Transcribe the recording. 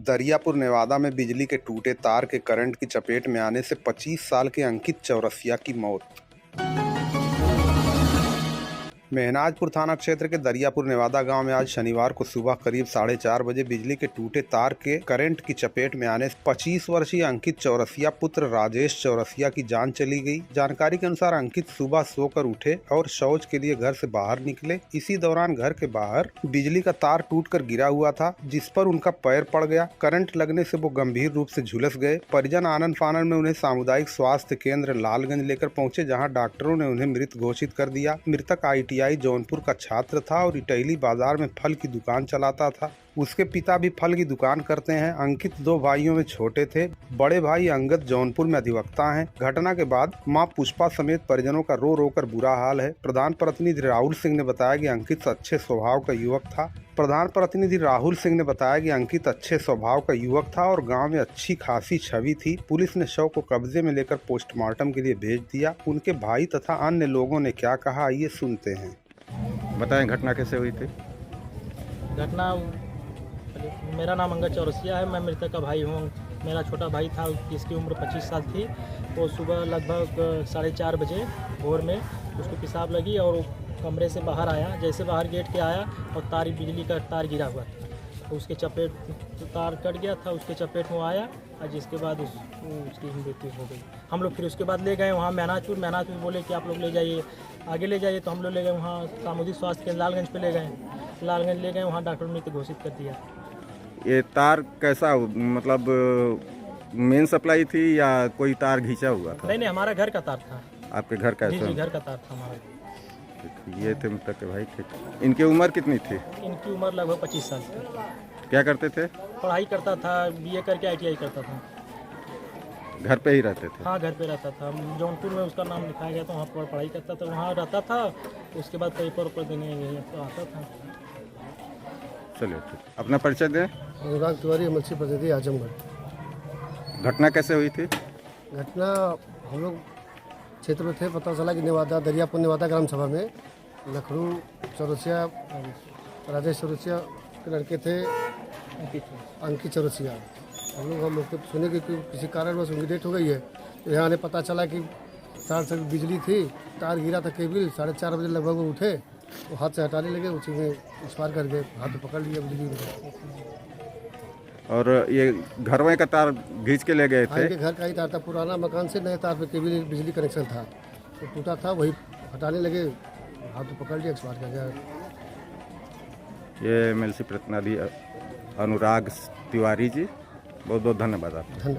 दरियापुर नेवादा में बिजली के टूटे तार के करंट की चपेट में आने से 25 साल के अंकित चौरसिया की मौत। मेहनाजपुर थाना क्षेत्र के दरियापुर नेवादा गांव में आज शनिवार को सुबह करीब 4:30 बजे बिजली के टूटे तार के करंट की चपेट में आने से 25 वर्षीय अंकित चौरसिया पुत्र राजेश चौरसिया की जान चली गई। जानकारी के अनुसार अंकित सुबह सोकर उठे और शौच के लिए घर से बाहर निकले। इसी दौरान घर के बाहर बिजली का तार टूटकर गिरा हुआ था, जिस पर उनका पैर पड़ गया। करंट लगने से वो गंभीर रूप से झुलस गए। परिजन आनन फानन में उन्हें सामुदायिक स्वास्थ्य केंद्र लालगंज लेकर पहुंचे, जहां डॉक्टरों ने उन्हें मृत घोषित कर दिया। मृतक ITI जौनपुर का छात्र था और इटैली बाजार में फल की दुकान चलाता था। उसके पिता भी फल की दुकान करते हैं। अंकित 2 भाइयों में छोटे थे। बड़े भाई अंगद जौनपुर में अधिवक्ता हैं। घटना के बाद मां पुष्पा समेत परिजनों का रो रो कर बुरा हाल है। प्रधान प्रतिनिधि राहुल सिंह ने बताया कि अंकित अच्छे स्वभाव का युवक था और गांव में अच्छी खासी छवि थी। पुलिस ने शव को कब्जे में लेकर पोस्टमार्टम के लिए भेज दिया। उनके भाई तथा अन्य लोगों ने क्या कहा, आइए सुनते हैं। बताएं घटना कैसे हुई थी। घटना, मेरा नाम अंगद चौरसिया है। मैं मृतक का भाई हूँ। मेरा छोटा भाई था, जिसकी उम्र 25 साल थी। वो सुबह लगभग 4:30 बजे भोर में उसको पेशाब लगी और वो कमरे से बाहर आया। जैसे बाहर गेट के आया और बिजली का तार गिरा हुआ था, तो उसके चपेट तार कट गया था, उसके चपेट में आया और जिसके बाद उसकी मृत्यु हो गई। हम लोग फिर उसके बाद ले गए वहाँ मेहनाजपुर बोले कि आप लोग ले जाइए, आगे ले जाइए। तो हम लोग ले गए वहाँ सामुदायिक स्वास्थ्य केंद्र लालगंज पे ले गए। वहाँ डॉक्टर ने मृत्यु घोषित कर दिया। ये तार कैसा, मतलब मेन सप्लाई थी या कोई तार घिंचा हुआ था? नहीं, हमारा घर का तार था। आपके घर का? जी, घर का तार था हमारा। ये थे मृतक के भाई। ठीक। इनकी उम्र कितनी थी? इनकी उम्र लगभग 25 साल थी। क्या करते थे? पढ़ाई करता था, BA करके ITI करता था। घर पे ही रहते थे? हाँ, घर पे रहता था। जौनपुर में उसका नाम लिखाया गया था, वहाँ पर पढ़ाई करता था, वहाँ रहता था। उसके बाद पेपर देने आता था। चलिए ठीक। अपना परिचय दें। अनुराग तिवारी, मत्स्य प्रतिनिधि, आजमगढ़। घटना कैसे हुई थी? घटना, हम लोग क्षेत्र में थे। पता चला कि दरियापुर नेवादा ग्राम सभा में लखनऊ चौरसिया, राजेश चौरसिया के लड़के थे, अंकित चौरसिया। हम लोग सुने कि किसी कारणवश उनकी डेथ हो गई है। तो यहाँ पता चला कि तार से बिजली थी, तार गिरा था केबल। 4:30 बजे लगभग वो उठे, वो हाथ से हटाने लगे, उसी में एक्सपायर कर गए। हाथ पकड़ लिया बिजली में। और ये घर में का तार घींच के ले गए थे? इनके घर का ही तार था, पुराना मकान से नए तार पे केबल बिजली कनेक्शन था, तो टूटा था, वही हटाने लगे, हाथ पकड़ लिया, एक्सपायर कर गया। ये MLC प्रतिनिधि अनुराग तिवारी जी, बहुत बहुत धन्यवाद आपका। धन्यवाद।